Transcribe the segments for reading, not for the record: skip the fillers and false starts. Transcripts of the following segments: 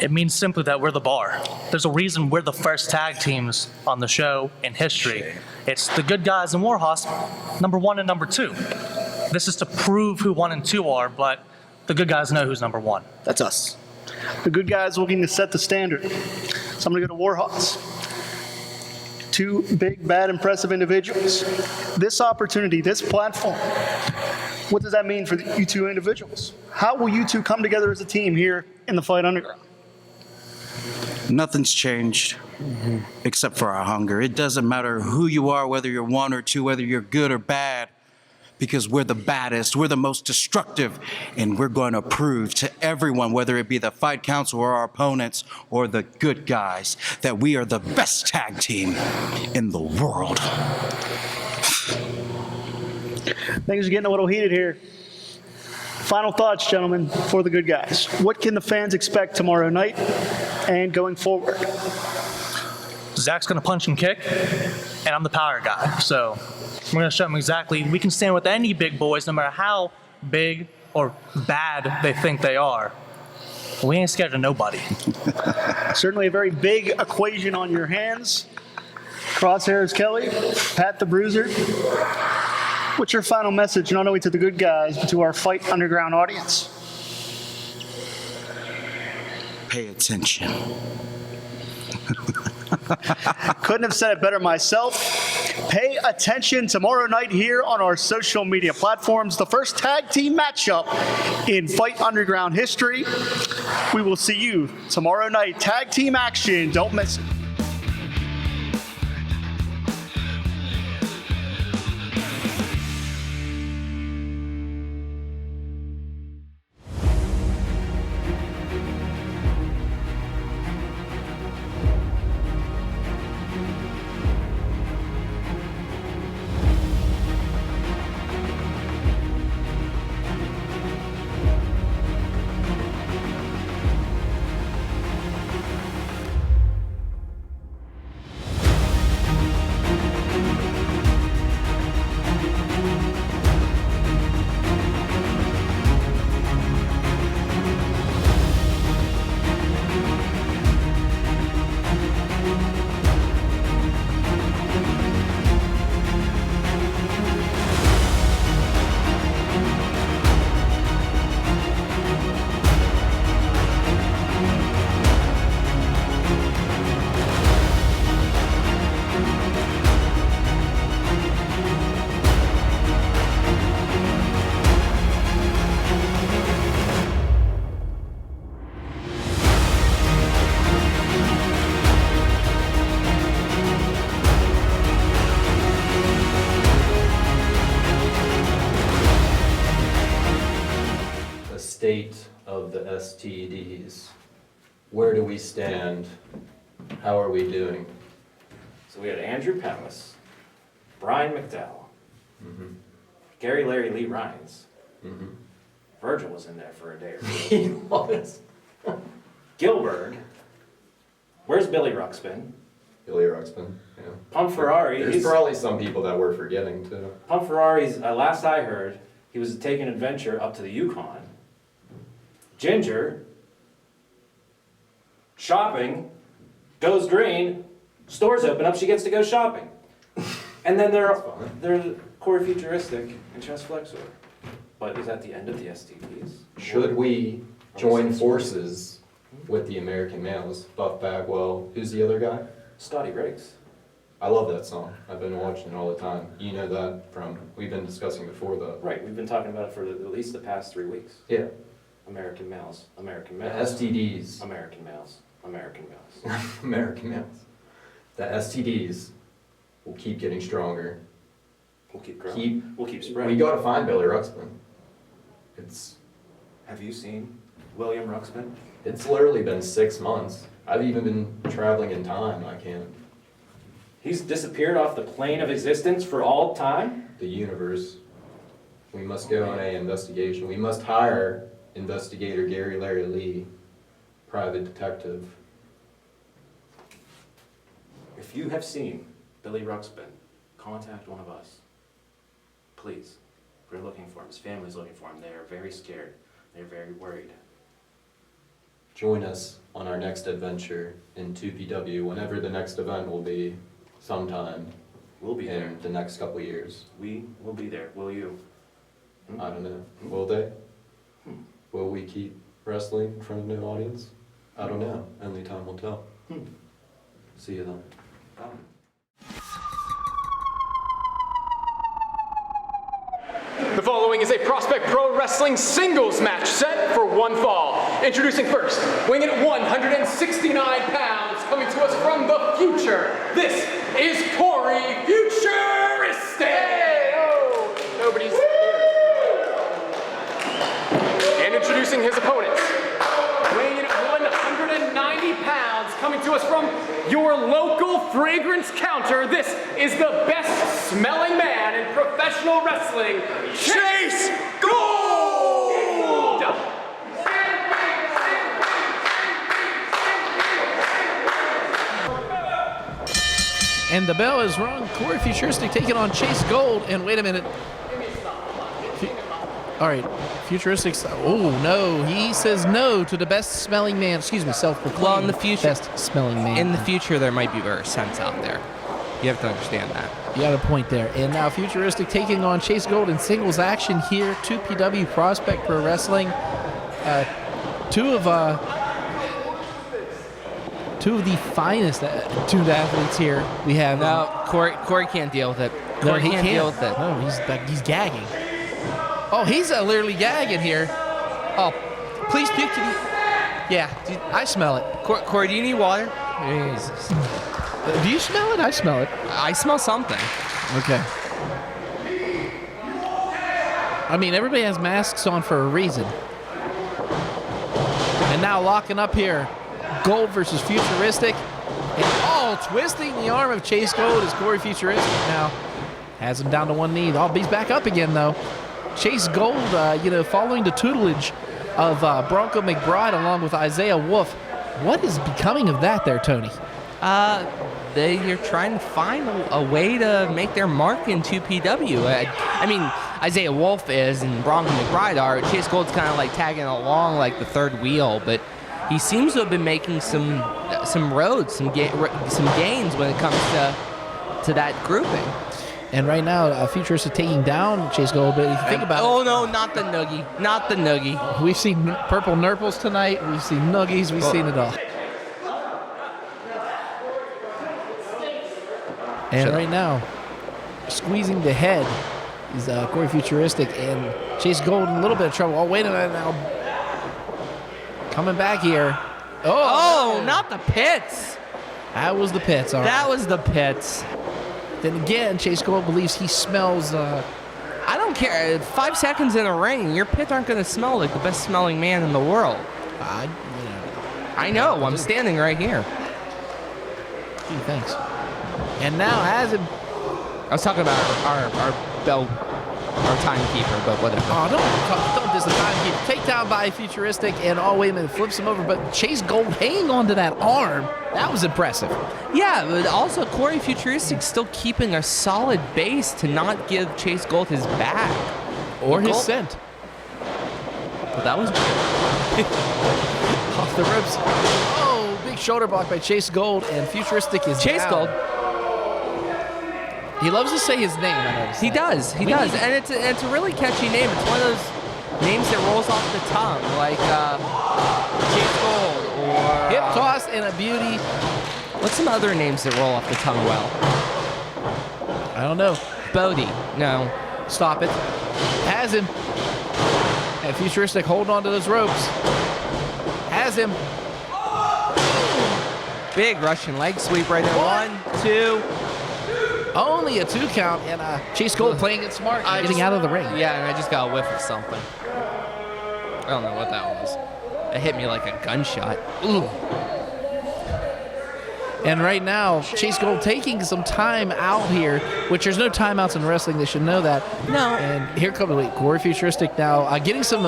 It means simply that we're the bar. There's a reason we're the first tag teams on the show in history. It's the good guys and Warhoss, number 1 and number 2. This is to prove who 1 and 2 are, but the good guys know who's number 1. That's us. The good guys looking to set the standard. So I'm going to go to Warhoss. 2 big, bad, impressive individuals. This opportunity, this platform, what does that mean for you 2 individuals? How will you 2 come together as a team here in the Fight Underground? Nothing's changed except for our hunger. It doesn't matter who you are, whether you're 1 or 2, whether you're good or bad, because we're the baddest, we're the most destructive, and we're going to prove to everyone, whether it be the Fight Council or our opponents or the good guys, that we are the best tag team in the world. Things are getting a little heated here. Final thoughts, gentlemen, for the good guys. What can the fans expect tomorrow night and going forward? Zach's going to punch and kick, and I'm the power guy. So we're going to show them exactly we can stand with any big boys, no matter how big or bad they think they are. We ain't scared of nobody. Certainly a very big equation on your hands. Crosshairs Kelly, Pat the Bruiser. What's your final message, not only to the good guys, but to our Fight Underground audience? Pay attention. Couldn't have said it better myself. Pay attention tomorrow night here on our social media platforms. The first tag team matchup in Fight Underground history. We will see you tomorrow night. Tag team action. Don't miss it. State of the STDs. Where do we stand? How are we doing? So we had Andrew Penless, Brian McDowell, Gary Larry Lee Rhines. Virgil was in there for a day or 2. He was. Gilbert. Where's Billy Ruxpin? Billy Ruxpin, yeah. Pump Ferrari. There's probably some people that we're forgetting too. Pump Ferrari's, last I heard, he was taking an adventure up to the Yukon. Ginger, shopping, goes green, stores open up, she gets to go shopping. And then there's Corey Futuristic and Chess Flexor. But is that the end of the STDs? Should we join forces with the American males? Buff Bagwell, who's the other guy? Scotty Riggs. I love that song. I've been watching it all the time. You know that from, we've been discussing before though. Right, we've been talking about it for at least the past 3 weeks. Yeah. American males, American The males. STDs. American males, American males. American males. The STDs will keep getting stronger. We'll keep growing. We'll keep spreading. We gotta find Billy Ruxpin. Have you seen William Ruxpin? It's literally been 6 months. I've even been traveling in time. I can't. He's disappeared off the plane of existence for all time? The universe. We must go on an investigation. We must hire investigator Gary Larry Lee, private detective. If you have seen Billy Ruxpin, contact one of us. Please. We're looking for him. His family's looking for him. They are very scared. They're very worried. Join us on our next adventure in 2PW, whenever the next event will be, sometime We'll be there. in the next couple years. We will be there. Will you? I don't know. Will they? Will we keep wrestling in front of no audience? I don't know. Only time will tell. See you then. The following is a Prospect Pro Wrestling singles match set for one fall. Introducing first, weighing in at 169 pounds, coming to us from the future. This is Corey Futuristic! Hey, oh, nobody's here. And introducing his opponents, weighing in at 190 pounds, coming to us from your local fragrance counter. This is the best smelling man in professional wrestling, Chase Gold! And the bell is rung. Corey Futuristic taking on Chase Gold. And wait a minute. All right, Futuristic. Oh no, he says no to the best smelling man. Excuse me, self-proclaimed. Well, in the future, best smelling man. in the future, there might be better scents out there. You have to understand that. You got a point there. And now Futuristic taking on Chase Gold in singles action here. 2PW Prospect Pro Wrestling. Two of the finest tuned athletes here. We have No, Corey can't deal with it. no, Corey he can't deal with it. No, he's gagging. Oh, he's literally gagging here. Oh, please puke to me. Yeah, I smell it. Corey, do you need water? Jesus. Do you smell it? I smell it. I smell something. Okay. I mean, everybody has masks on for a reason. And now locking up here, Gold versus Futuristic. And twisting the arm of Chase Gold is Corey Futuristic now. Has him down to one knee. Oh, he's back up again, though. Chase Gold, following the tutelage of Bronco McBride along with Isaiah Wolf. What is becoming of that there, Tony? They're trying to find a way to make their mark in 2PW. I mean, Isaiah Wolf is and Bronco McBride are. Chase Gold's kind of like tagging along like the third wheel, but he seems to have been making some roads, some gains when it comes to that grouping. And right now, Futuristic taking down Chase Gold, but if you think about Oh no, not the noogie. Not the noogie. it, we've seen purple nurples tonight, we've seen noogies, we've seen it all. And right now, squeezing the head is Corey Futuristic, and Chase Gold in a little bit of trouble. Oh, wait a minute now. Coming back here. Oh, not the pits. That was the pits, all right. That was the pits. Then again, Chase Gold believes he smells... I don't care. 5 seconds in a ring, your pits aren't going to smell like the best smelling man in the world. I know. I'm standing right here. Gee, thanks. And now has him... I was talking about our bell, our timekeeper, but whatever. Oh, don't diss the timekeeper. Takedown by Futuristic, and wait a minute, flips him over. But Chase Gold hanging onto that arm, that was impressive. Yeah, but also Corey Futuristic still keeping a solid base to not give Chase Gold his back. Or his Gold- scent. But that was Off the ropes. Oh, big shoulder block by Chase Gold, and Futuristic is Chase down. Gold. He loves to say his name, I noticed. He does, and it's a really catchy name. It's one of those names that rolls off the tongue, like Chase Gold or Hip toss and a beauty. What's some other names that roll off the tongue well? I don't know. Bodie, no. Stop it. Has him. And Futuristic holding on to those ropes. Has him. Big Russian leg sweep right there. 1, 2. Only a 2 count, and Chase Gold playing it smart, and getting out of the ring. Yeah, and I just got a whiff of something. I don't know what that was. It hit me like a gunshot. Ooh. And right now, Chase Gold taking some time out here, which there's no timeouts in wrestling. They should know that. No. And here comes Corey Futuristic now, getting some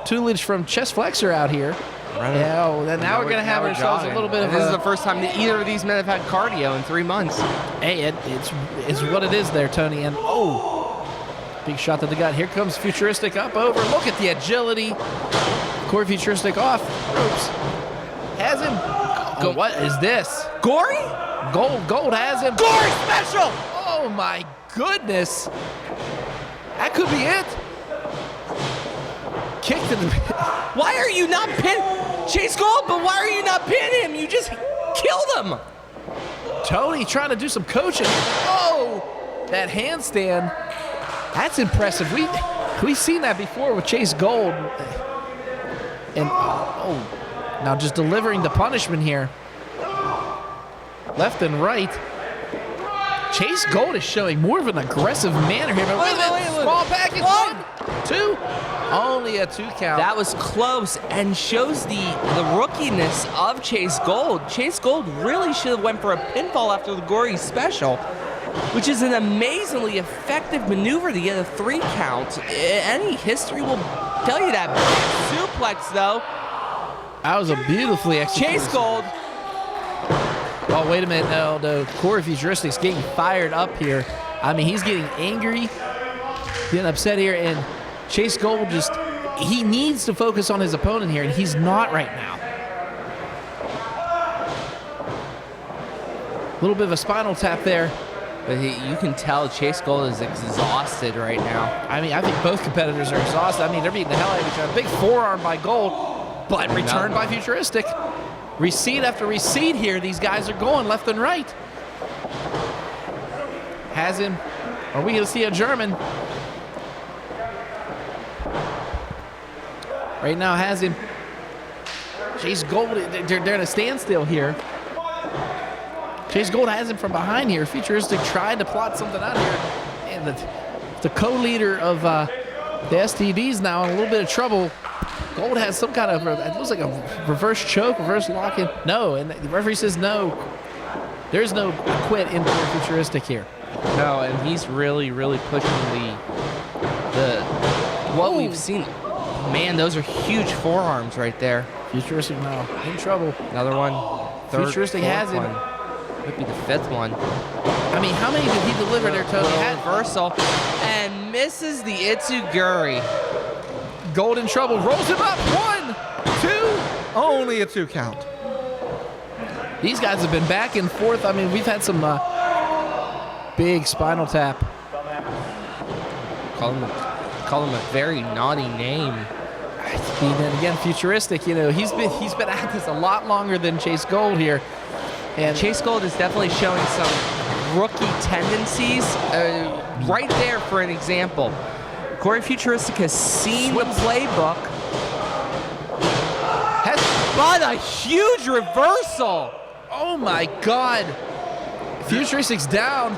tutelage from Chest Flexor out here. Yeah, now we're going to have ourselves a little bit of This is the first time that either of these men have had cardio in 3 months. Hey, it's what it is there, Tony. And big shot to the gut. Here comes Futuristic up over. Look at the agility. Corey Futuristic off ropes. Has Uh-oh, what is this? Gory? Gold has him. Gory special! Oh my goodness. That could be it. Kick to the Why are you not pin Chase Gold? But why are you not pinning him? You just killed him. Tony trying to do some coaching. Oh, that handstand. That's impressive. We've seen that before with Chase Gold. And now just delivering the punishment here. Left and right. Chase Gold is showing more of an aggressive manner here. But wait a minute. Small package. 1, 2. Only a 2 count. That was close and shows the rookiness of Chase Gold. Chase Gold really should have went for a pinfall after the Gory special, which is an amazingly effective maneuver to get a 3 count. Any history will tell you that. Suplex, though. That was a beautifully executed. Chase Gold. Oh, wait a minute. No, Corey Futuristic's getting fired up here. I mean, he's getting angry, getting upset here, and Chase Gold he needs to focus on his opponent here, and he's not right now. A little bit of a spinal tap there. But you can tell Chase Gold is exhausted right now. I mean, I think both competitors are exhausted. I mean, they're beating the hell out of each other. Big forearm by Gold, but returned by Futuristic. Receipt after receipt here. These guys are going left and right. Has him. Are we going to see a German? Right now has him. Chase Gold, they're at a standstill here. Chase Gold has him from behind here. Futuristic tried to plot something out here. And the co-leader of the STDs now in a little bit of trouble. Gold has some kind of, it looks like a reverse choke, reverse lock-in. No, and the referee says no. There's no quit in Futuristic here. No, and he's really, really pushing what we've seen. Man, those are huge forearms right there. Futuristic now in trouble. Another one. Third, Futuristic has him. Could be the 5th one. I mean, how many did he deliver there, Tony? Reversal and misses the Itsuguri. Gold in trouble, rolls him up. 1, 2, only a 2 count. These guys have been back and forth. I mean, we've had some big spinal tap. Call him a very naughty name. And then again, Futuristic, he's been at this a lot longer than Chase Gold here. And Chase Gold is definitely showing some rookie tendencies. Right there, for an example. Corey Futuristic has seen the playbook. But a huge reversal. Oh my God. Futuristic's down.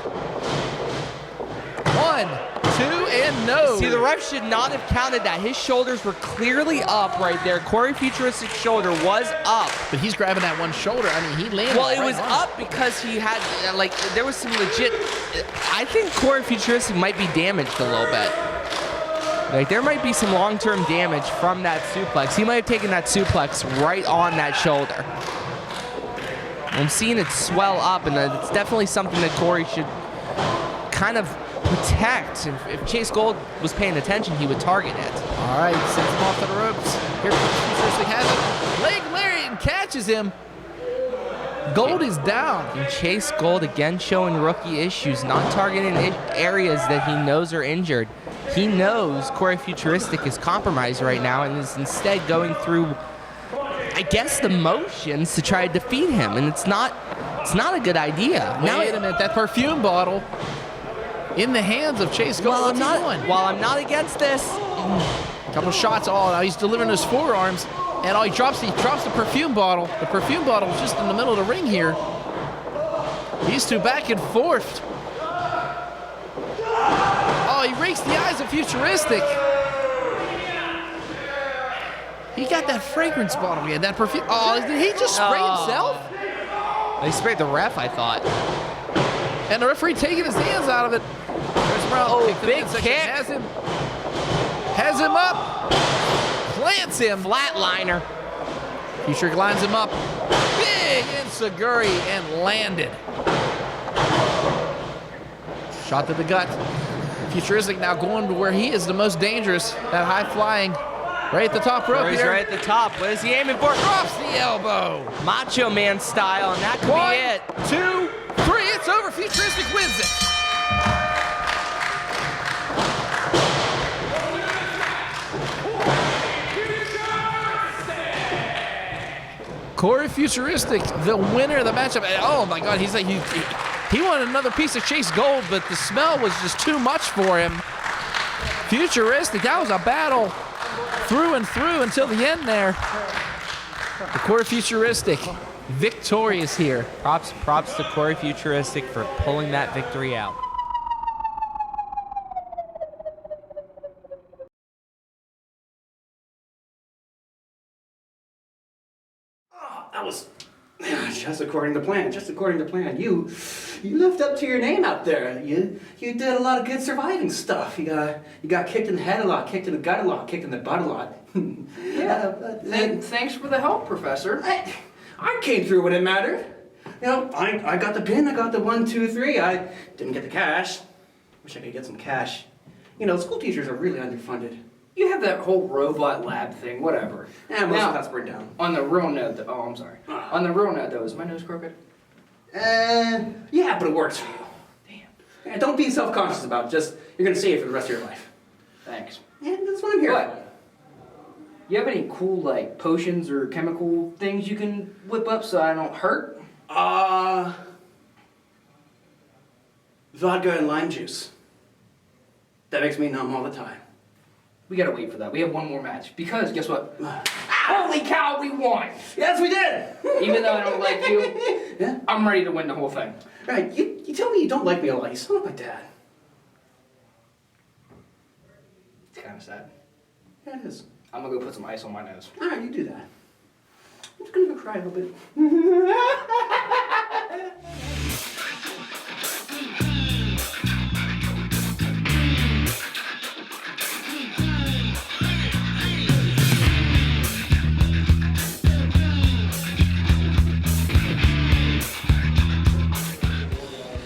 1, 2, and no. See, the ref should not have counted that. His shoulders were clearly up right there. Corey Futuristic's shoulder was up. But he's grabbing that one shoulder. I mean, he landed. Well, it was up because he had, there was some legit. I think Corey Futuristic might be damaged a little bit. There might be some long-term damage from that suplex. He might have taken that suplex right on that shoulder. I'm seeing it swell up, and it's definitely something that Corey should kind of protect. If Chase Gold was paying attention, he would target it. All right, sends him off to the ropes. Here comes Futuristic, has it. Leg lariat and catches him. Gold is down. And Chase Gold again showing rookie issues, not targeting areas that he knows are injured. He knows Corey Futuristic is compromised right now and is instead going through, I guess, the motions to try to defeat him, and it's not a good idea. Wait a minute, that perfume bottle in the hands of Chase Gold. While I'm not against this. Couple shots. Oh, now he's delivering his forearms, and he drops the perfume bottle. The perfume bottle is just in the middle of the ring here. These two back and forth. Oh, he rakes the eyes of Futuristic. He got that fragrance bottle again, that perfume. Oh, did he just spray himself? He sprayed the ref, I thought. And the referee taking his hands out of it. There's Brown. Big kick. Has him up. Plants him. Flatliner. Futuristic lines him up. Big Itsuguri and landed. Shot to the gut. Futuristic now going to where he is the most dangerous. That high flying Right at the top rope Corey's here. right at the top. What is he aiming for? Drops the elbow. Macho Man style, and that could 1, be it. 2, 3. It's over. Futuristic wins it. Corey Futuristic, the winner of the matchup. And oh my God, he's like he wanted another piece of Chase Gold, but the smell was just too much for him. Futuristic, that was a battle through and through until the end there. The Corey Futuristic victorious here. Props to Corey Futuristic for pulling that victory out. That was just according to plan. Just according to plan. You lived up to your name out there. You did a lot of good surviving stuff. You got kicked in the head a lot, kicked in the gut a lot, kicked in the butt a lot. Thanks for the help, Professor. I came through when it mattered. You know, I got the pin. I got the 1, 2, 3. I didn't get the cash. Wish I could get some cash. You know, school teachers are really underfunded. You have that whole robot lab thing, whatever. Yeah, most Now, of that's burned down. On the real note, oh, I'm sorry. On the real note, though, is my nose crooked? Yeah, but it works for you. Damn. Yeah, don't be self-conscious about it. Just, you're gonna see it for the rest of your life. Thanks. Yeah, that's what I'm here What? You have any cool, like, potions or chemical things you can whip up so I don't hurt? for. Vodka and lime juice. That makes me numb all the time. We gotta wait for that. We have one more match. Because, guess what? Holy cow, we won! Yes, we did! Even though I don't like you, Yeah? I'm ready to win the whole thing. Right, you tell me you don't like me a lot. You sound like my dad. It's kind of sad. Yeah, it is. I'm gonna go put some ice on my nose. All right, you do that. I'm just gonna go cry a little bit.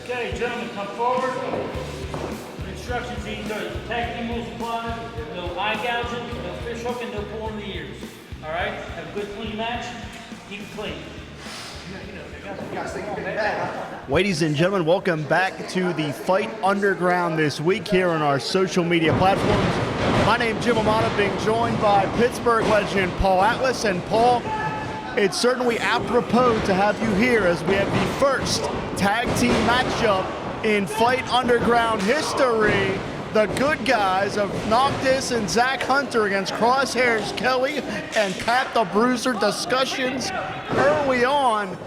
Okay, gentlemen, come forward. Instructions each are tag team rules apply. No eye gouging, no fish hooking, no pulling the ears. All right? Have a good, clean match. Keep it clean. Ladies and gentlemen, welcome back to the Fight Underground this week here on our social media platforms. My name's Jim Amata, being joined by Pittsburgh legend Paul Atlas. And Paul, it's certainly apropos to have you here as we have the first tag team matchup in Fight Underground history. The good guys of Noctis and Zach Hunter against Crosshairs Kelly and Pat the Bruiser. Discussions early on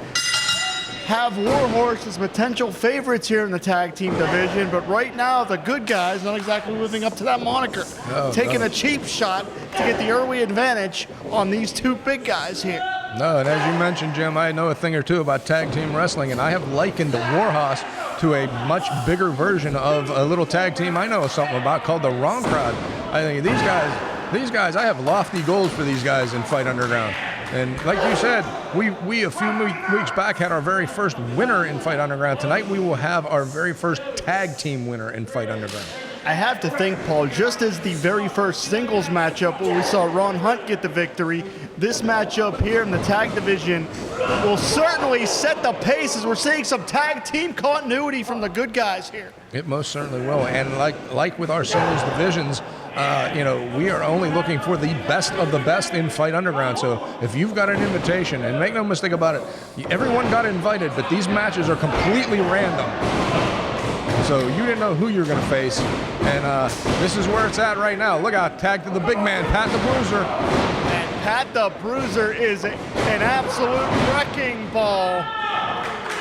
have Warhoss as potential favorites here in the tag team division, but right now the good guys not exactly living up to that moniker. Taking a cheap shot to get the early advantage on these two big guys here. No, and as you mentioned, Jim, I know a thing or two about tag team wrestling, and I have likened Warhoss to a much bigger version of a little tag team I know something about called the Wrong Crowd. I think these guys, I have lofty goals for these guys in Fight Underground. And like you said, we a few weeks back had our very first winner in Fight Underground. Tonight we will have our very first tag team winner in Fight Underground. I have to think, Paul, just as the very first singles matchup where we saw Ron Hunt get the victory, this matchup here in the tag division will certainly set the pace as we're seeing some tag team continuity from the good guys here. It most certainly will. And like with our singles divisions, we are only looking for the best of the best in Fight Underground. So if you've got an invitation, and make no mistake about it, everyone got invited, but these matches are completely random. So you didn't know who you're going to face, and this is where it's at right now. Look out, tag to the big man, Pat the Bruiser. And Pat the Bruiser is an absolute wrecking ball.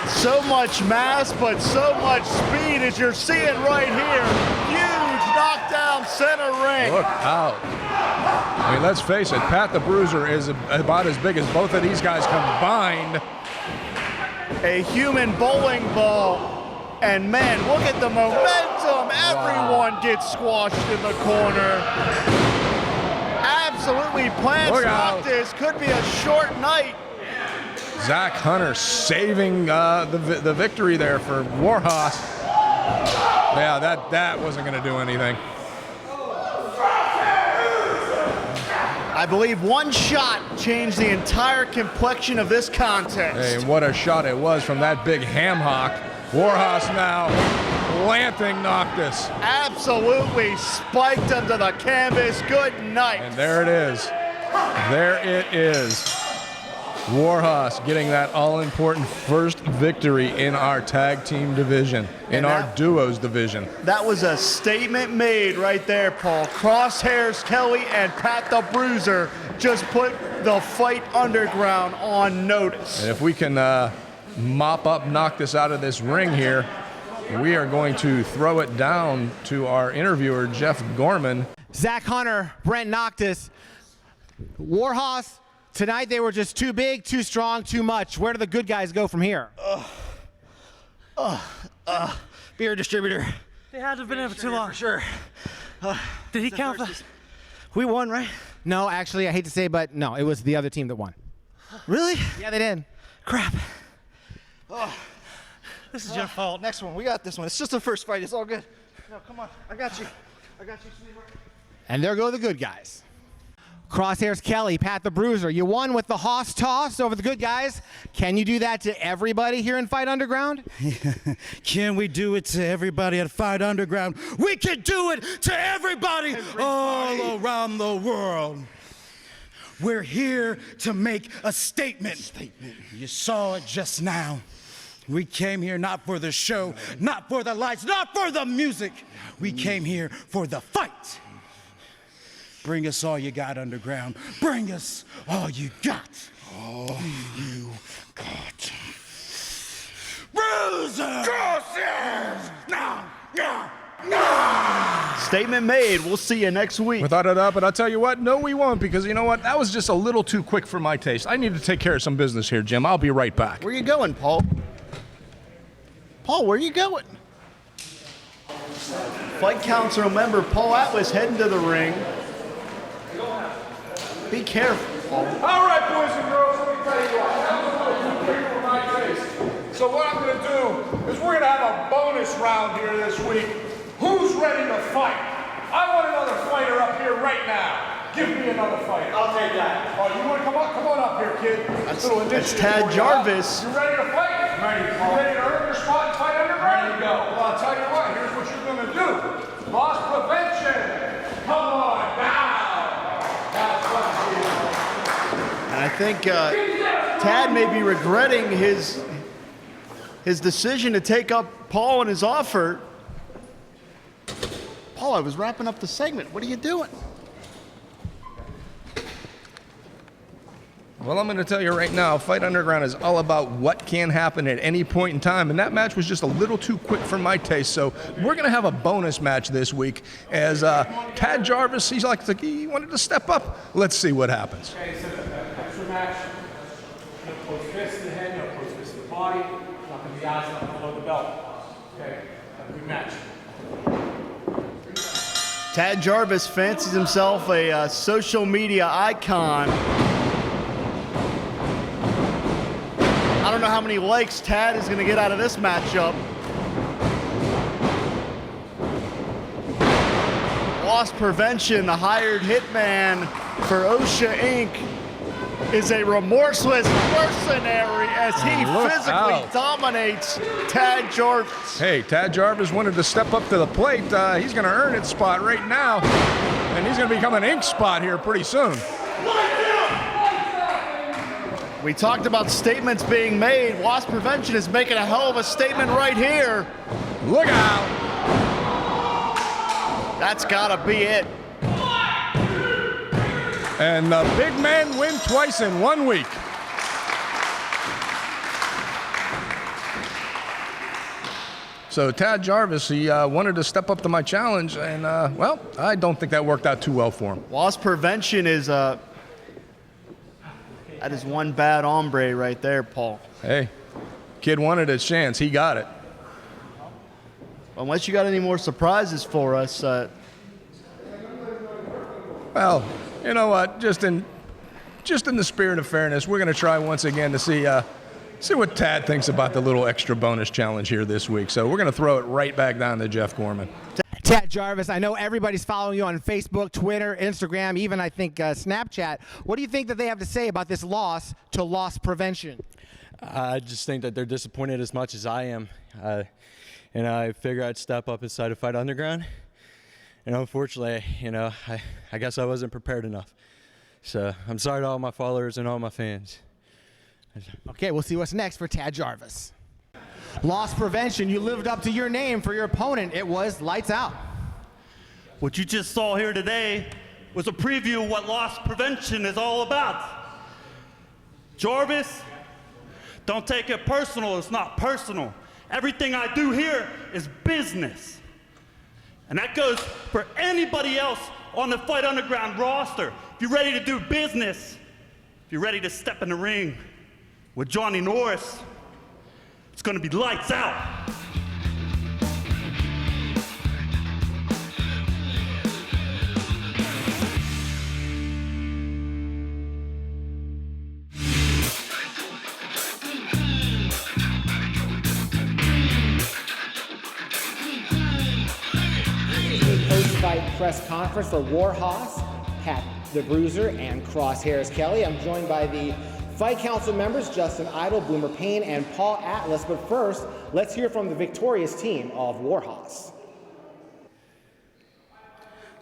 So much mass, but so much speed as you're seeing right here. Huge knockdown center ring. Look out. I mean, let's face it, Pat the Bruiser is about as big as both of these guys combined. A human bowling ball. And man, look at the momentum. Everyone gets squashed in the corner. Absolutely planned stop. This could be a short night. Zach Hunter saving the victory there for Warhoss. Yeah, that wasn't going to do anything. I believe one shot changed the entire complexion of this contest. Hey, and what a shot it was from that big ham hock. Warhoss now planting Noctis. Absolutely spiked him to the canvas. Good night. And there it is. There it is. Warhoss getting that all-important first victory in our tag team division, in our duos division. That was a statement made right there, Paul. Crosshairs Kelly and Pat the Bruiser just put the Fight Underground on notice. And if we can mop up Noctis out of this ring here, we are going to throw it down to our interviewer, Jeff Gorman. Zach Hunter, Brent Noctis, Warhoss. Tonight they were just too big, too strong, too much. Where do the good guys go from here? Beer distributor. They had to have been there for too long. For sure. Did he count that? We won, right? No, actually, I hate to say, but no, it was the other team that won. Really? Yeah, they did. Crap. This is your fault. Next one. We got this one. It's just the first fight. It's all good. No, come on. I got you. I got you, sweetheart. And there go the good guys. Crosshairs Kelly, Pat the Bruiser. You won with the Hoss toss over the good guys. Can you do that to everybody here in Fight Underground? Can we do it to everybody at Fight Underground? We can do it to everybody all around the world. We're here to make a statement. You saw it just now. We came here not for the show, not for the lights, not for the music. We came here for the fight. Bring us all you got, Underground. Bring us all you got. All you got. Bruiser! Crosshairs! No! Statement made. We'll see you next week. Without a doubt, but I'll tell you what, no, we won't, because you know what? That was just a little too quick for my taste. I need to take care of some business here, Jim. I'll be right back. Where you going, Paul? Paul, where you going? Fight Council member Paul Atlas heading to the ring. Be careful, Paul. All right, boys and girls, let me tell you what. That was a little too quick for my taste. So what I'm going to do is we're going to have a bonus round here this week. Who's ready to fight? I want another fighter up here right now. Give me another fighter. I'll take that. Oh, you want to come on? Come on up here, kid. That's Tad Jarvis. You ready to fight? Ready. You ready to earn your spot and fight Underground? Ready to go. Well, I'll tell you what. Here's what you're going to do. Loss prevention. Come on now. And I think Tad may be regretting his decision to take up Paul and his offer. Paul, I was wrapping up the segment. What are you doing? Well, I'm going to tell you right now, Fight Underground is all about what can happen at any point in time, and that match was just a little too quick for my taste, so we're going to have a bonus match this week as Tad Jarvis, he wanted to step up. Let's see what happens. Okay, so extra match. No close fist in the head, no close fist in the body. Not going to be eyes, not going to load the belt. Okay, a good match. Tad Jarvis fancies himself a social media icon. I don't know how many likes Tad is going to get out of this matchup. Loss Prevention, the hired hitman for OSHA Inc., is a remorseless mercenary as he physically dominates Tad Jarvis. Hey, Tad Jarvis wanted to step up to the plate. He's going to earn his spot right now, and he's going to become an ink spot here pretty soon. We talked about statements being made. Loss Prevention is making a hell of a statement right here. Look out. That's got to be it. And the big men win twice in 1 week. So Tad Jarvis, he wanted to step up to my challenge, and well, I don't think that worked out too well for him. Loss Prevention is that is one bad hombre right there, Paul. Hey, kid wanted his chance. He got it. Unless you got any more surprises for us. Well, you know what? Just in the spirit of fairness, we're going to try once again to see what Tad thinks about the little extra bonus challenge here this week. So we're going to throw it right back down to Jeff Gorman. Tad Jarvis, I know everybody's following you on Facebook, Twitter, Instagram, even I think Snapchat. What do you think that they have to say about this loss to loss prevention? I just think that they're disappointed as much as I am. And I figure I'd step up inside to Fight Underground. And unfortunately, I guess I wasn't prepared enough. So I'm sorry to all my followers and all my fans. Okay, we'll see what's next for Tad Jarvis. Loss prevention, you lived up to your name for your opponent. It was lights out. What you just saw here today was a preview of what loss prevention is all about. Jarvis, don't take it personal. It's not personal. Everything I do here is business. And that goes for anybody else on the Fight Underground roster. If you're ready to do business, if you're ready to step in the ring with Johnny Norris, it's gonna be lights out. Post-fight press conference for Warhoss, Pat the Bruiser, and Crosshairs Kelly. I'm joined by the Fight Council members, Justin Idol, Boomer Payne, and Paul Atlas. But first, let's hear from the victorious team of Warhoss.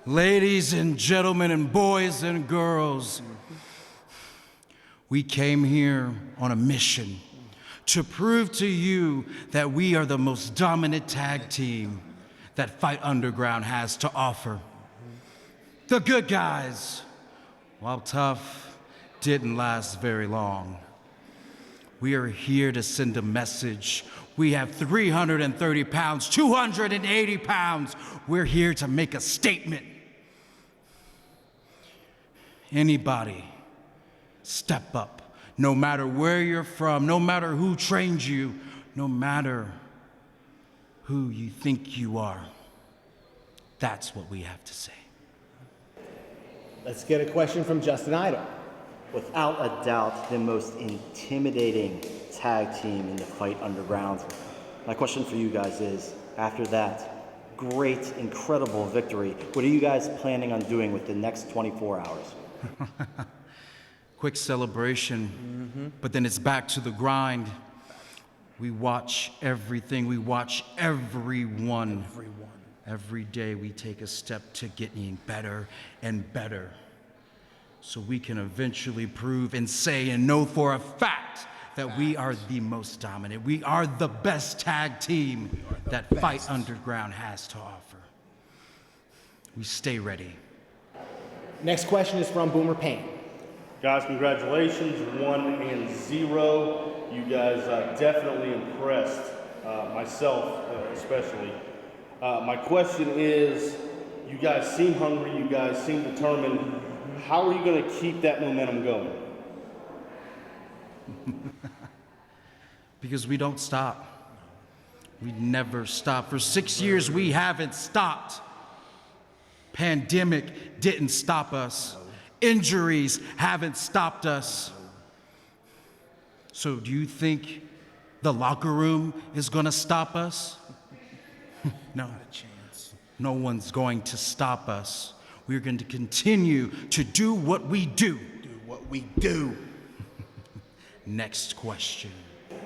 Ladies and gentlemen and boys and girls, we came here on a mission to prove to you that we are the most dominant tag team that Fight Underground has to offer. The good guys, while tough, didn't last very long. We are here to send a message. We have 330 pounds, 280 pounds. We're here to make a statement. Anybody, step up. No matter where you're from, no matter who trained you, no matter who you think you are. That's what we have to say. Let's get a question from Justin Idol. Without a doubt, the most intimidating tag team in the Fight Underground. My question for you guys is, after that great, incredible victory, what are you guys planning on doing with the next 24 hours? Quick celebration, but then it's back to the grind. We watch everything. We watch everyone. Every day we take a step to getting better and better so we can eventually prove and say and know for a fact that we are the most dominant. We are the best tag team that Fight Underground has to offer. We stay ready. Next question is from Boomer Payne. Guys, congratulations, 1-0. You guys definitely impressed, myself especially. My question is, you guys seem hungry, you guys seem determined. How are you going to keep that momentum going? Because we don't stop. We never stop. For 6 years, we haven't stopped. Pandemic didn't stop us. Injuries haven't stopped us. So do you think the locker room is going to stop us? No. Not a chance. No one's going to stop us. We're going to continue to do what we do. Do what we do. Next question.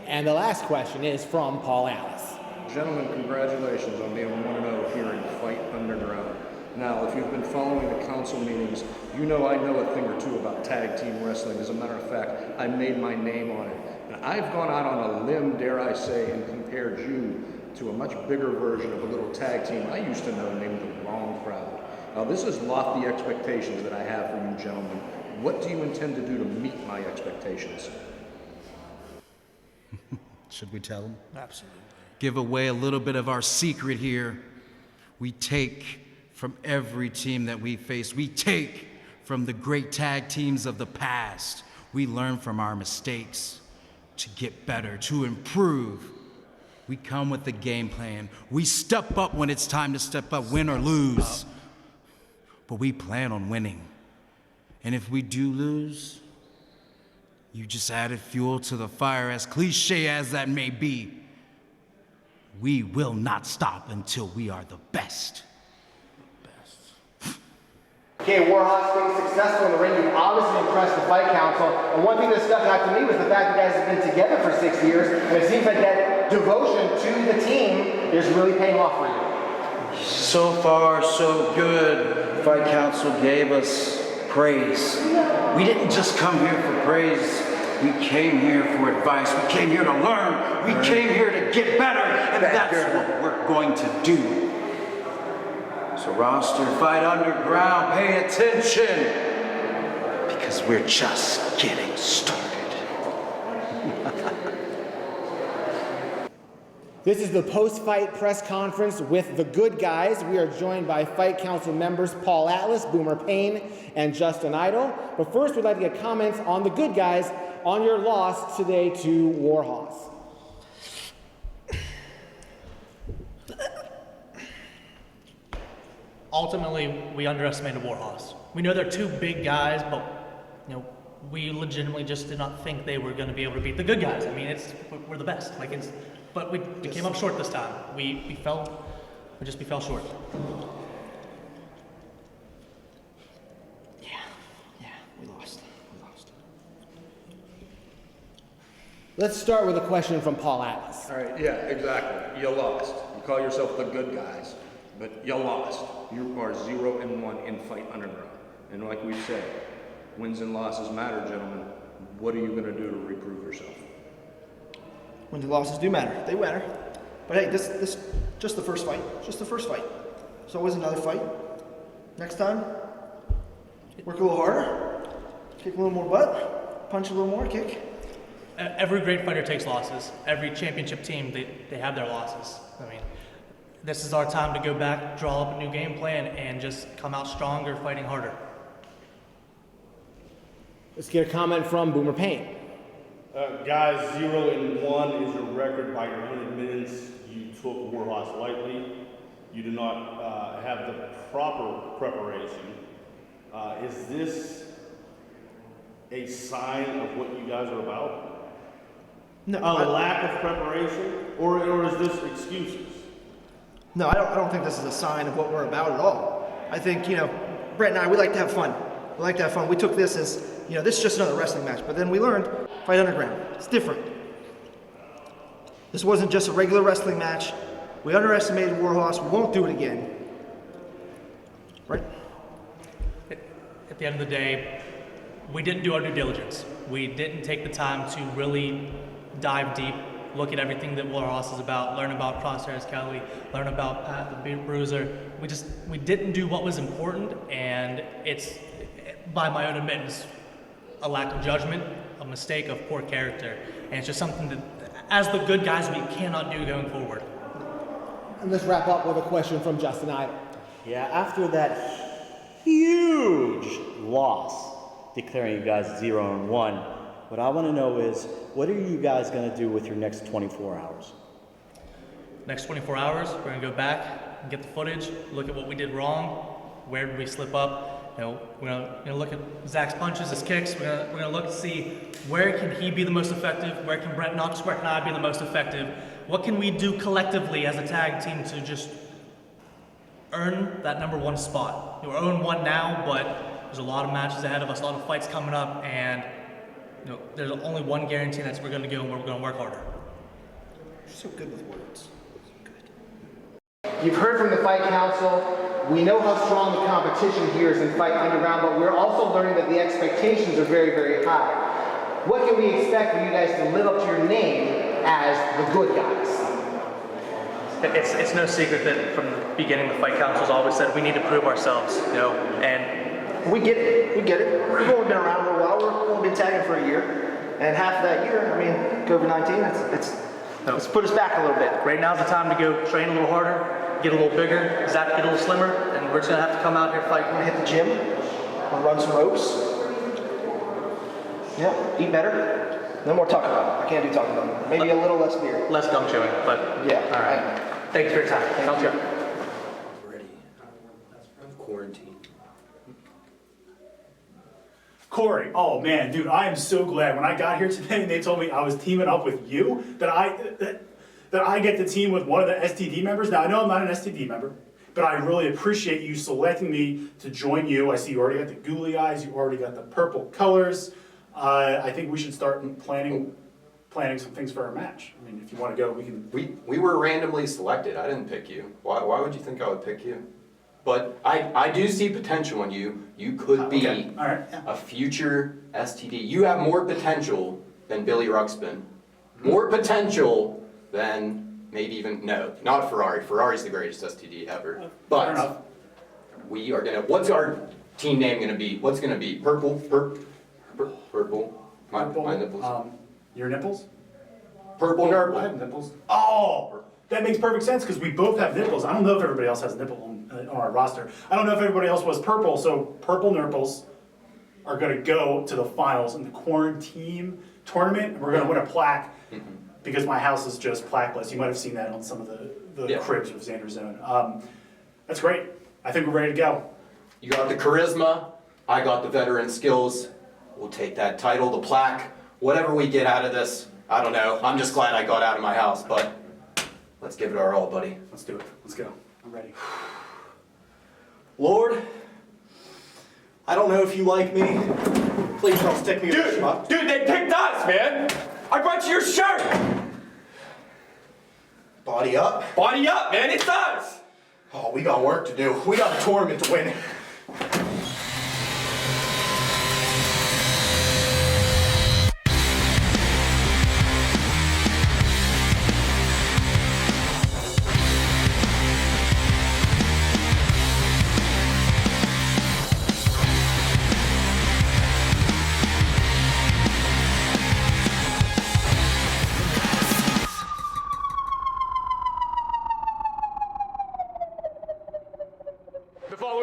And the last question is from Paul Atlas. Gentlemen, congratulations on being 1-0 here in Fight Underground. Now, if you've been following the council meetings, you know I know a thing or two about tag team wrestling. As a matter of fact, I made my name on it. And I've gone out on a limb, dare I say, and compared you to a much bigger version of a little tag team I used to know named the Wrong Crowd. Now, this is lofty expectations that I have for you gentlemen. What do you intend to do to meet my expectations? Should we tell them? Absolutely. Give away a little bit of our secret here. We take from every team that we face. We take from the great tag teams of the past. We learn from our mistakes to get better, to improve. We come with a game plan. We step up when it's time to step up, win or lose. But we plan on winning. And if we do lose, you just added fuel to the fire, as cliche as that may be. We will not stop until we are the best. Okay, Warhoss being successful in the ring, you've obviously impressed the Fight Council. And one thing that stuck out to me was the fact that you guys have been together for 6 years, and it seems like that devotion to the team is really paying off for you. So far, so good. Fight Council gave us praise. We didn't just come here for praise. We came here for advice. We came here to learn. We came here to get better, and that's what we're going to do. So roster, Fight Underground, pay attention, because we're just getting started. This is the post-fight press conference with the good guys. We are joined by Fight Council members Paul Atlas, Boomer Payne, and Justin Idol. But first, we'd like to get comments on the good guys on your loss today to Warhoss. Ultimately, we underestimated Warhoss. We know they're two big guys, but we legitimately just did not think they were going to be able to beat the good guys. I mean, we're the best. But we came up short this time. We fell short. We lost. Let's start with a question from Paul Atlas. All right, yeah, exactly. You lost. You call yourself the good guys, but you lost. You are 0-1 in Fight Underground. And like we said, wins and losses matter, gentlemen. What are you going to do to reprove yourself? Wins and losses do matter. They matter. But hey, this just the first fight. Just the first fight. There's always another fight. Next time, work a little harder, kick a little more butt, punch a little more, kick. Every great fighter takes losses. Every championship team, they have their losses. I mean, this is our time to go back, draw up a new game plan, and just come out stronger, fighting harder. Let's get a comment from Boomer Payne. Guys, 0-1 is your record by your own admittance. You took Warhoss lightly. You do not have the proper preparation. Is this a sign of what you guys are about? No, a lack of preparation, or is this excuses? No, I don't think this is a sign of what we're about at all. I think, Brett and I, we like to have fun. We like to have fun. We took this as, this is just another wrestling match. But then we learned, Fight Underground. It's different. This wasn't just a regular wrestling match. We underestimated Warhoss. We won't do it again. Right? At the end of the day, we didn't do our due diligence. We didn't take the time to really dive deep, look at everything that Warhoss is about, learn about Crosshairs Kelly, learn about Pat the Bruiser. We didn't do what was important, and it's, by my own admittance, a lack of judgment, a mistake of poor character, and it's just something that, as the good guys, we cannot do going forward. And let's wrap up with a question from Justin Idol. Yeah, after that huge loss, declaring you guys 0-1, what I want to know is, what are you guys going to do with your next 24 hours? Next 24 hours, we're going to go back and get the footage, look at what we did wrong, where did we slip up. We're gonna look at Zach's punches, his kicks. We're gonna look to see where can he be the most effective, where can Brett Knox, Brett and I be the most effective. What can we do collectively as a tag team to just earn that #1 spot? We're 0-1 now, but there's a lot of matches ahead of us, a lot of fights coming up, and there's only one guarantee, that's we're gonna go and we're gonna work harder. You're so good with words. You've heard from the Fight Council. We know how strong the competition here is in Fight Underground, but we're also learning that the expectations are very, very high. What can we expect for you guys to live up to your name as the good guys? It's no secret that from the beginning the Fight Council's always said we need to prove ourselves, and we get it. We've only been around for a while. We've only been tagging for a year, and half of that year, COVID-19, it's put us back a little bit. Right now's the time to go train a little harder, get a little bigger, Zach get a little slimmer, and we're just gonna have to come out here fight. We're gonna hit the gym, we'll run some ropes. Yeah, eat better. No more talking about it. I can't do talking about it. Maybe a little less beer. Less gum chewing, but yeah. All right. Thanks for your time. Thank you. Quarantine. Corey, oh man, dude, I am so glad. When I got here today and they told me I was teaming up with you, that I get to team with one of the STD members. Now, I know I'm not an STD member, but but I really appreciate you selecting me to join you. I see you already got the googly eyes, you already got the purple colors. I think we should start planning some things for our match. I mean, if you want to go, we can. We were randomly selected. I didn't pick you. Why would you think I would pick you? But I do see potential in you. You could be a future STD. You have more potential than Billy Ruxpin. More potential than maybe even, no, not Ferrari. Ferrari's the greatest STD ever. But we are gonna, what's our team name gonna be? What's gonna be? Purple? Purple. My nipples. Your nipples? Purple nurple. I have nipples. Oh! That makes perfect sense because we both have nipples. I don't know if everybody else has a nipple on our roster. I don't know if everybody else was purple, so purple nurples are going to go to the finals in the Quaranteam tournament. And we're going to win a plaque because my house is just plaqueless. You might have seen that on some of the cribs of Zander Zone. That's great. I think we're ready to go. You got the charisma. I got the veteran skills. We'll take that title, the plaque, whatever we get out of this. I don't know. I'm just glad I got out of my house, but let's give it our all, buddy. Let's do it. Let's go. I'm ready. Lord, I don't know if you like me. Please don't stick me with a schmuck. Dude, they picked us, man! I brought you your shirt! Body up? Body up, man, it's us! Oh, we got work to do. We got a tournament to win.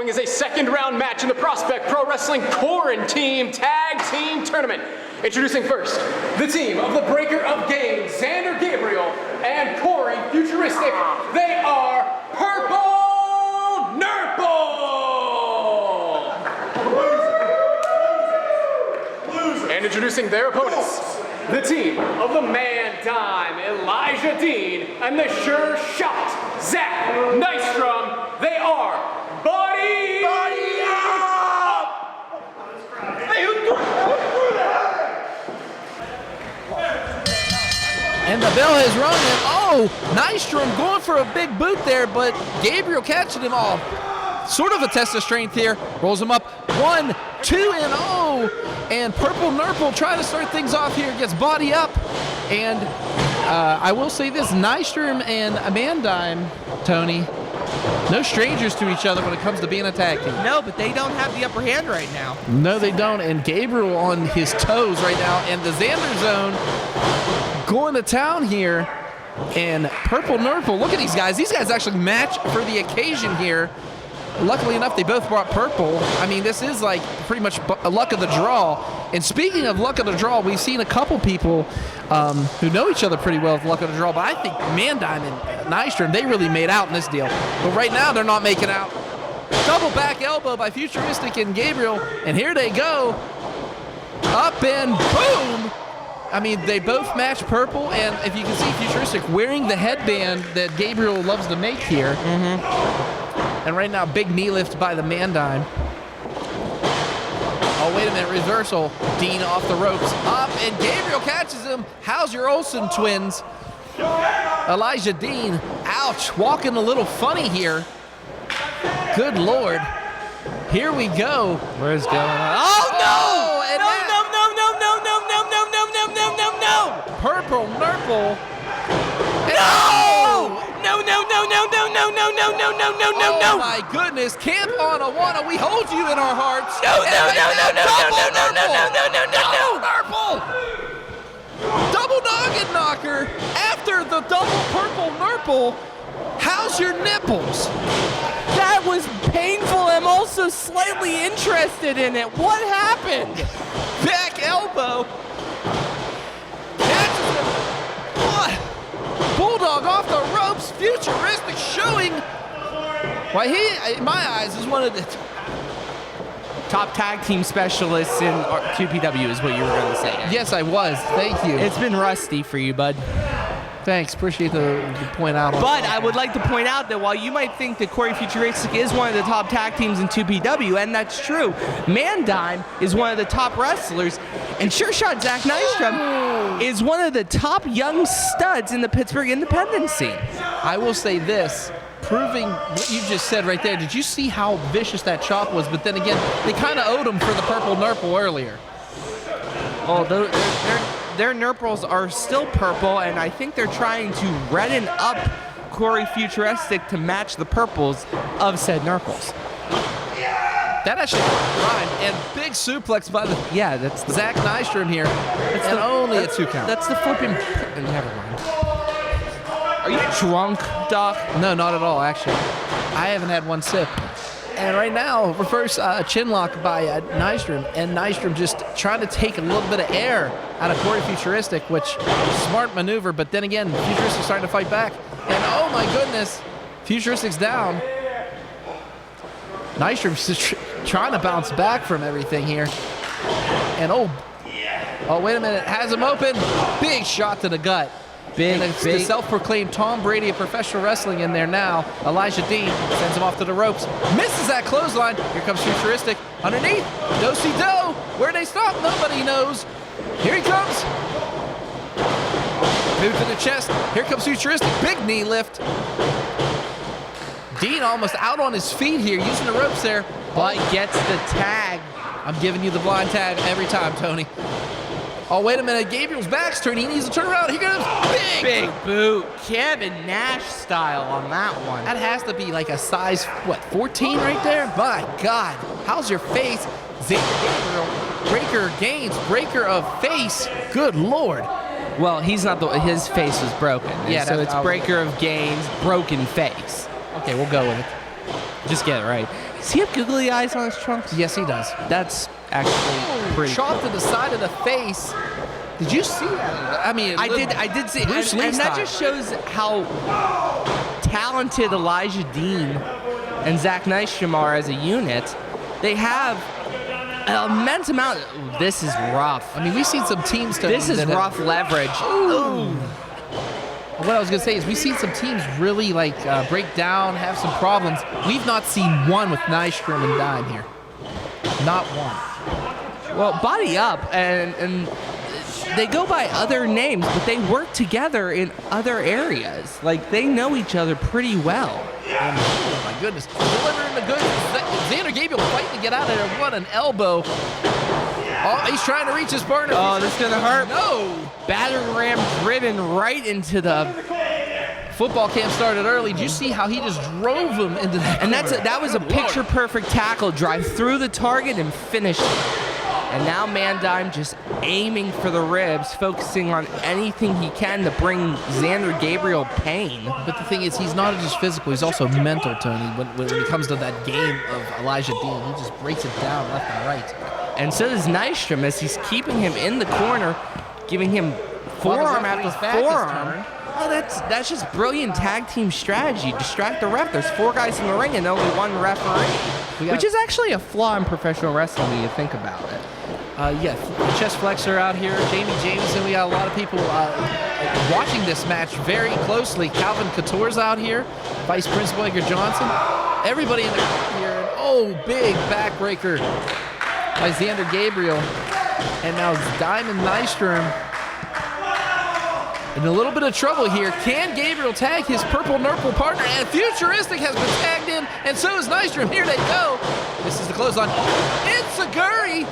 Is a second round match in the Prospect Pro Wrestling Quaranteam Tag Team Tournament. Introducing first, the team of the Breaker of Games, Zander Gabriel and Corey Futuristic. They are Purple Nurple! And introducing their opponents, the team of the Man Dime, Elijah Dean, and the Sure Shot, Zach Nystrom. They are Body up! Hey, who threw that? And the bell has rung, and oh, Nystrom going for a big boot there, but Gabriel catching him all. Sort of a test of strength here. Rolls him up. 1, 2, and oh! And Purple Nurple trying to start things off here. Gets body up. And I will say this, Nystrom and Amandine, Tony, no strangers to each other when it comes to being a tag team. No, but they don't have the upper hand right now. No, they don't. And Gabriel on his toes right now. And the Zander Zone going to town here. And Purple Nurple, look at these guys. These guys actually match for the occasion here. Luckily enough, they both brought purple. I mean, this is like pretty much a luck of the draw. And speaking of luck of the draw, we've seen a couple people who know each other pretty well with luck of the draw. But I think Mandime and Nystrom, they really made out in this deal. But right now, they're not making out. Double back elbow by Futuristic and Gabriel. And here they go. Up and boom. I mean, they both match purple. And if you can see Futuristic wearing the headband that Gabriel loves to make here. And right now, big knee lift by the Mandime. Oh, wait a minute, reversal. Dean off the ropes. Up, and Gabriel catches him. How's your Olsen twins? Elijah Dean, ouch, walking a little funny here. Good Lord. Here we go. Where's going on? Oh, no! And No! Purple Nurple. No! No! Oh my goodness, Camp on Awana, we hold you in our hearts. No! Double noggin knocker after the double purple Nurple. How's your nipples? That was painful. I'm also slightly interested in it. What happened? Back elbow. Catches him. Bulldog off the ropes. Futuristic showing why he, in my eyes, is one of the top tag team specialists in QPW is what you were going to say. Yes, I was. Thank you. It's been rusty for you, bud. Thanks. Appreciate the point out. But I would like to point out that while you might think that Corey Futuristic is one of the top tag teams in 2PW, and that's true, Mandime is one of the top wrestlers, and Sure Shot Zach Nystrom is one of the top young studs in the Pittsburgh independent scene. I will say this, proving what you just said right there. Did you see how vicious that chop was? But then again, they kind of owed him for the purple nurple earlier. Oh, their nurples are still purple, and I think they're trying to redden up Corey Futuristic to match the purples of said nurples. That actually rhymed, and big suplex by the that's the Zach Nystrom here. It's only a 2 count. That's the flipping. Never mind. Are you drunk, Doc? No, not at all. Actually, I haven't had one sip. And right now, reverse chin lock by Nystrom, and Nystrom just trying to take a little bit of air out of Corey Futuristic, which smart maneuver. But then again, Futuristic's starting to fight back, and oh my goodness, Futuristic's down. Nystrom's just trying to bounce back from everything here, and oh wait a minute, has him open, big shot to the gut. Big, the self-proclaimed Tom Brady of professional wrestling in there now. Elijah Dean sends him off to the ropes. Misses that clothesline. Here comes Futuristic. Underneath. Do-si-do. Where they stop, nobody knows. Here he comes. Move to the chest. Here comes Futuristic. Big knee lift. Dean almost out on his feet here, using the ropes there. But gets the tag. I'm giving you the blind tag every time, Tony. Oh, wait a minute. Gabriel's back's turning. He needs to turn around. Here goes. Big boot. Kevin Nash style on that one. That has to be like a size, 14 right there? My God. How's your face? Zander Gabriel, breaker gains, breaker of face. Good Lord. Well, he's not his face was broken. Yeah, so it's breaker of gains, broken face. Okay, we'll go with it. Just get it right. Does he have googly eyes on his trunks? Yes, he does. That's actually pretty Chop to the side of the face. Did you see that? I mean, I did see it. And that just shows how talented Elijah Dean and Zach Nystrom are as a unit. They have an immense amount. This is rough. I mean, we've seen some teams. This is rough leverage. Ooh. What I was going to say is we've seen some teams really break down, have some problems. We've not seen one with Nystrom and Dime here. Not one. Well, Body Up, and they go by other names, but they work together in other areas. Like, they know each other pretty well. Oh my goodness. Delivering the goods. Zander Gabriel fighting to get out of there. What an elbow. Oh, he's trying to reach his partner. Oh, this is going to hurt. No. Battering ram driven right into the... Football camp started early. Did you see how he just drove him into that? And that was a picture-perfect tackle. Drive through the target and finish it. And now Mandime just aiming for the ribs, focusing on anything he can to bring Zander Gabriel pain. But the thing is, he's not just physical, he's also mental, Tony. When it comes to that game of Elijah Dean, he just breaks it down left and right. And so does Nystrom as he's keeping him in the corner, giving him forearm after forearm. Oh, that's just brilliant tag team strategy. Distract the ref. There's 4 guys in the ring and only 1 referee, which is actually a flaw in professional wrestling when you think about it. Yeah, chest flexor out here. Jamie Jameson. We got a lot of people watching this match very closely. Calvin Couture's out here. Vice Principal Edgar Johnson. Everybody in the crowd here. And, oh, big backbreaker by Zander Gabriel. And now Diamond Nystrom in a little bit of trouble here. Can Gabriel tag his purple nurple partner? And Futuristic has been tagged in, and so is Nystrom. Here they go. This is the clothesline. It's a Guri.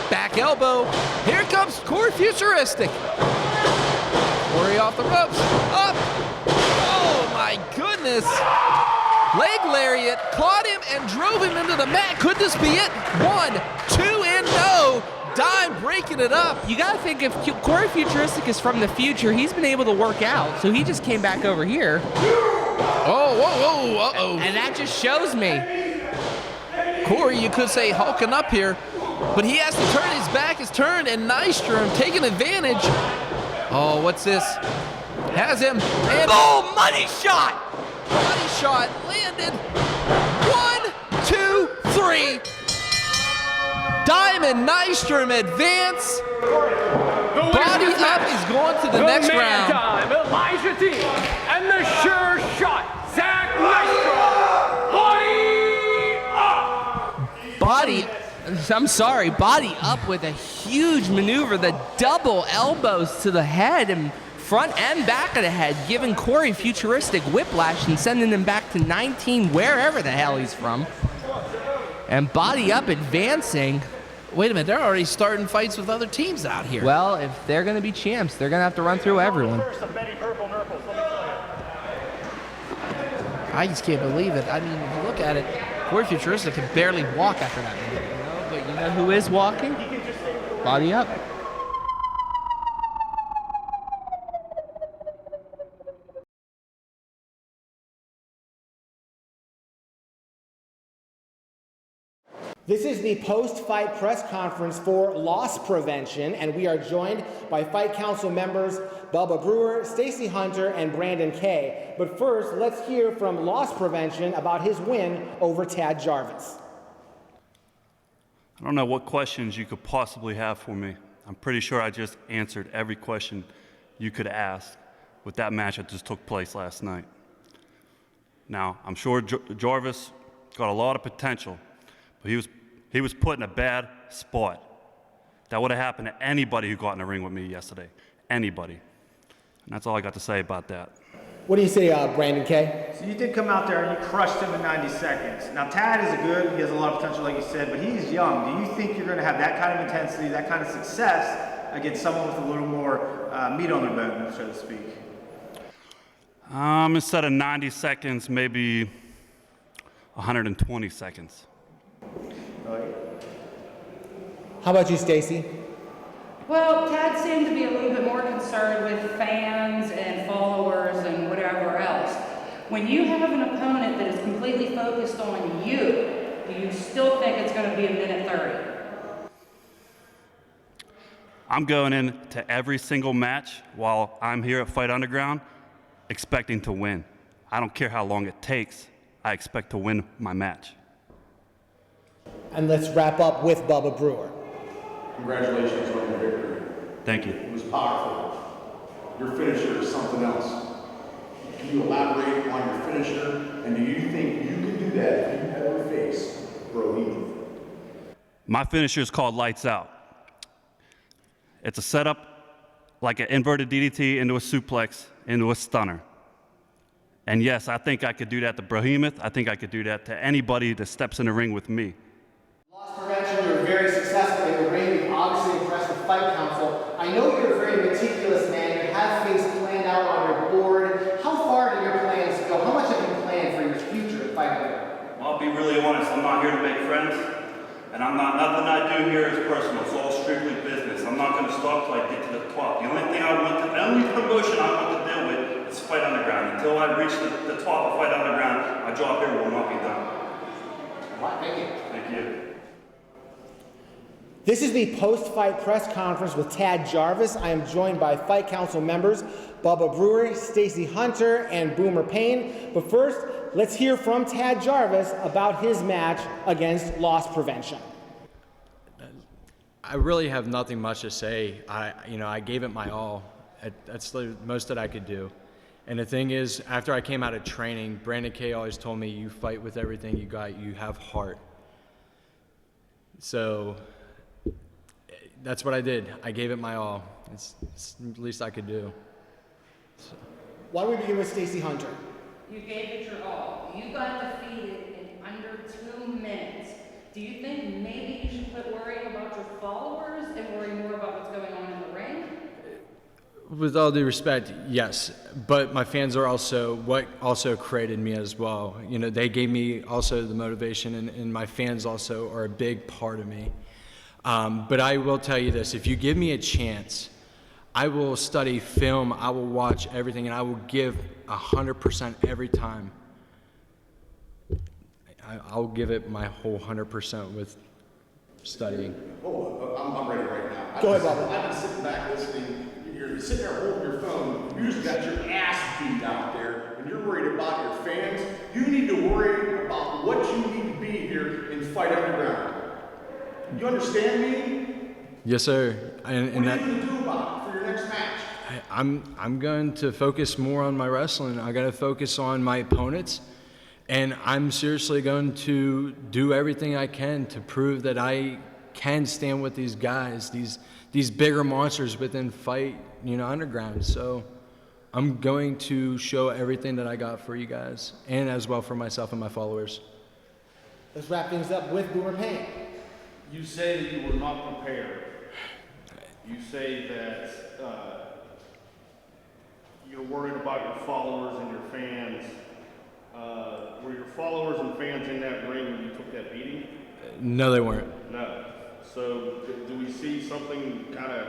Back elbow. Here comes Corey Futuristic. Corey off the ropes. Up. Oh my goodness. Leg lariat. Caught him and drove him into the mat. Could this be it? 1, 2, and no. Dime breaking it up. You gotta think if Corey Futuristic is from the future, he's been able to work out, so he just came back over here. Oh, whoa, uh-oh. And that just shows me. Corey, you could say hulking up here, but he has to turn. His back is turned, and Nystrom taking advantage. Oh, what's this? Has him. And boom, money shot. Money shot landed. 1, 2, 3. Diamond Nystrom advance. Body up is going to the next round. Elijah Quaranteam, and the sure shot, Zach Nystrom. Body up! Body up with a huge maneuver, the double elbows to the head and front and back of the head, giving Corey Futuristic whiplash and sending him back to 19, wherever the hell he's from. And Body Up advancing. Wait a minute, they're already starting fights with other teams out here. Well, if they're going to be champs, they're going to have to run through everyone. I just can't believe it. I mean, if you look at it, Corey Futuristic can barely walk after that maneuver. But you know who is walking? Body Up. This is the post-fight press conference for loss prevention, and we are joined by Fight Council members Bubba Brewer, Stacy Hunter, and Brandon Kay. But first, let's hear from loss prevention about his win over Tad Jarvis. I don't know what questions you could possibly have for me. I'm pretty sure I just answered every question you could ask with that match that just took place last night. Now, I'm sure Jarvis got a lot of potential, but he was put in a bad spot. That would have happened to anybody who got in the ring with me yesterday. Anybody. And that's all I got to say about that. What do you say, Brandon Kay? So you did come out there and you crushed him in 90 seconds. Now Tad is good, he has a lot of potential like you said, but he's young. Do you think you're going to have that kind of intensity, that kind of success against someone with a little more meat on their bone, so to speak? Instead of 90 seconds, maybe 120 seconds. How about you, Stacy? Well, Tad seemed to be a little bit more concerned with fans and followers and whatever else. When you have an opponent that is completely focused on you, do you still think it's going to be a minute 30? I'm going into every single match while I'm here at Fight Underground expecting to win. I don't care how long it takes. I expect to win my match. And let's wrap up with Bubba Brewer. Congratulations on your victory. Thank you. It was powerful. Your finisher is something else. Can you elaborate on your finisher? And do you think you can do that if you ever face Brohim? My finisher is called Lights Out. It's a setup like an inverted DDT into a suplex, into a stunner. And yes, I think I could do that to Behemoth. I think I could do that to anybody that steps in the ring with me. Loss prevention, you were very successful in the ring. You obviously impressed the Fight Council. I know you're a very meticulous man. You have things planned out on your board. How far do your plans go? How much have you planned for your future at Fight Underground? I'll be really honest, I'm not here to make friends. And nothing I do here is personal. It's all strictly business. I'm not going to stop till I get to the top. The only promotion I want to deal with is Fight Underground. Until I reach the top of Fight Underground, my job here will not be done. All right, thank you. Thank you. This is the post-fight press conference with Tad Jarvis. I am joined by Fight Council members Bubba Brewer, Stacy Hunter, and Boomer Payne. But first, let's hear from Tad Jarvis about his match against Loss Prevention. I really have nothing much to say. I gave it my all. That's the most that I could do. And the thing is, after I came out of training, Brandon Kay always told me, you fight with everything you got, you have heart. So that's what I did. I gave it my all. It's the least I could do. So. Why don't we begin with Stacy Hunter? You gave it your all. You got defeated in under 2 minutes. Do you think maybe you should quit worrying about your followers and worry more about what's going on in the ring? With all due respect, yes. But my fans are also what also created me as well. You know, they gave me also the motivation, and my fans also are a big part of me. But I will tell you this, if you give me a chance, I will study film, I will watch everything, and I will give 100% every time. I'll give it my whole 100% with studying. Hold on, I'm ready right now. Go ahead, Bubba. I've been sitting back listening. You're sitting there holding your phone. You just got your ass beat out there, and you're worried about your fans. You need to worry about what you need to be here in Fight Underground. You understand me? Yes, sir. What are you going to do about it for your next match? I'm going to focus more on my wrestling. I got to focus on my opponents, and I'm seriously going to do everything I can to prove that I can stand with these guys, these bigger monsters within Fight, Underground. So I'm going to show everything that I got for you guys, and as well for myself and my followers. Let's wrap things up with Boomer Payne. You say that you were not prepared. You say that you're worried about your followers and your fans. Were your followers and fans in that ring when you took that beating? No, they weren't. No. So do we see something kind of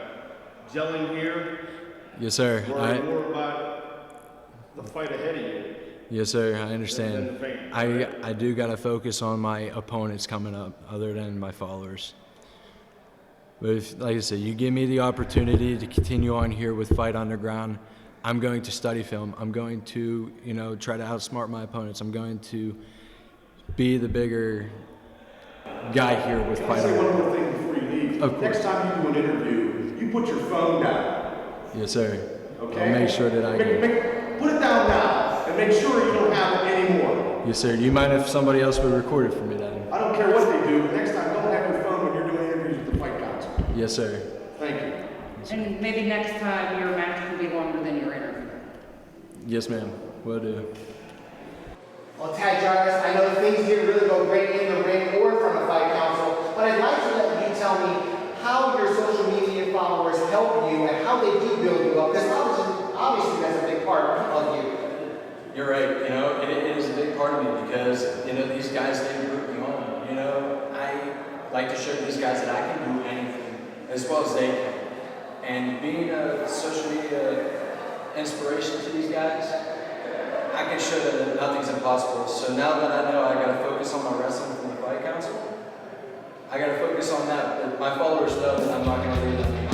gelling here? Yes, sir. Worried more about the fight ahead of you? Yes, sir. I understand. Than the fans, right? I do got to focus on my opponents coming up, other than my followers. But if, like I said, you give me the opportunity to continue on here with Fight Underground, I'm going to study film. I'm going to, try to outsmart my opponents. I'm going to be the bigger guy here with Fight Underground. One more thing before you leave. Of course. Next time you do an interview, you put your phone down. Yes, sir. Okay? I'll make sure that I do. Put it down now and make sure you don't have it anymore. Yes, sir. Do you mind if somebody else would record it for me then? I don't care what they do, but next time don't have your phone when you're doing interviews with the Fight Council. Yes, sir. Thank you. And maybe next time your match will be longer than your interview. Yes, ma'am. Will do. Well, Tad Jarvis, I know things didn't really go great in the ring or in front of Fight Council, but I'd like to let you tell me how your social media followers help you and how they do build you up, because obviously that's a big part of you. You're right, it is a big part of me because, these guys, they root me on. I like to show these guys that I can do anything as well as they can. And being a social media inspiration to these guys, I can show them that nothing's impossible. So now that I know I gotta focus on my wrestling from the Fight Council, I gotta focus on that. But my followers know that I'm not gonna leave them.